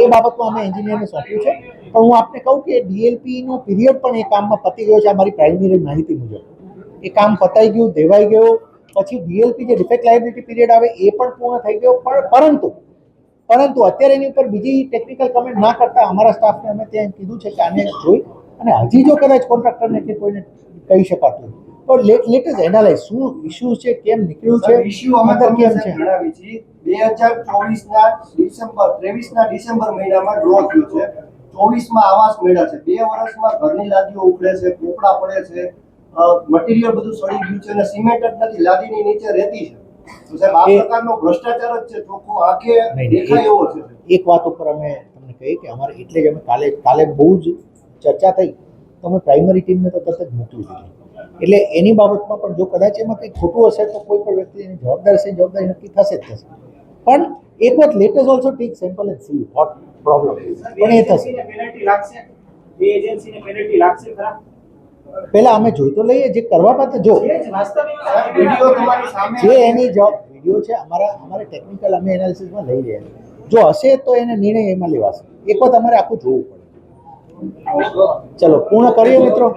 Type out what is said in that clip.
એ બાબતમાં અમે એન્જિનિયરને સોંપ્યું છે. પણ હું આપને કહું કે ડીએલપીનો પીરિયડ પણ એ કામમાં પતી ગયો છે. આ મારી પ્રાઇમરી માહિતી મુજબ એ કામ પતાઈ ગયું, દેવાઈ ગયું. પછી ડીએલપી જે ડિફેક્ટ લાયબિલિટી પીરિયડ આવે એ પણ પૂર્ણ થઈ ગયો. પરંતુ અત્યારે એની ઉપર બીજી ટેકનિકલ કમેન્ટ ના કરતા અમારા સ્ટાફને અમે ત્યાં કીધું છે કે આને જોઈ અને હજી જો કદાચ કોન્ટ્રાક્ટરને કે કોઈને કહી શકાતું તો લેટ અસ એનાલાઇઝ શું ઇશ્યુ છે, કેમ નીકળ્યું છે, ઇશ્યુ અમે કેમ છે જણાવી છે. 2024ના ડિસેમ્બર મહિનામાં ડ્રો થયું છે. 24માં આવાસ મળ્યા છે. 2 વર્ષમાં ઘરની લાદીઓ ઉખડે છે, પોપડા પડે છે, મટીરિયલ બધું સડી ગયું છે અને સિમેન્ટ જ નથી, લાદીની નીચે રહેતી છે. તો સાહેબ આ પ્રકારનો ભ્રષ્ટાચાર જ છે, ચોખ્ખો આંખે દેખાય એવો છે. એક વાત ઉપર અમે તમને કહીએ કે અમારે એટલે જ અમે કાલે બહુ જ ચર્ચા થઈ તો અમે પ્રાઇમરી ટીમને તો તરત જ મોકલી દીધી. એટલે એની બાબતમાં પણ જો કદાચ એમાં કંઈ ખોટું હશે તો કોઈ પણ વ્યક્તિ એની જવાબદારી નક્કી થશે જ થશે. પણ એક વાત let us also tech sample and see what problem પણ એ થશે. પહેલા અમે જોઈ તો લઈએ જે કરવા માટે જો જે એની વિડીયો છે અમારે ટેકનિકલ અમે એનાલિસિસમાં લઈ રહ્યા છીએ. જો હશે તો એને નિર્ણય એમાં લેવાશે. એક વખત અમારે આખું જોવું પડે. ચલો પૂર્ણ કરીએ મિત્રો.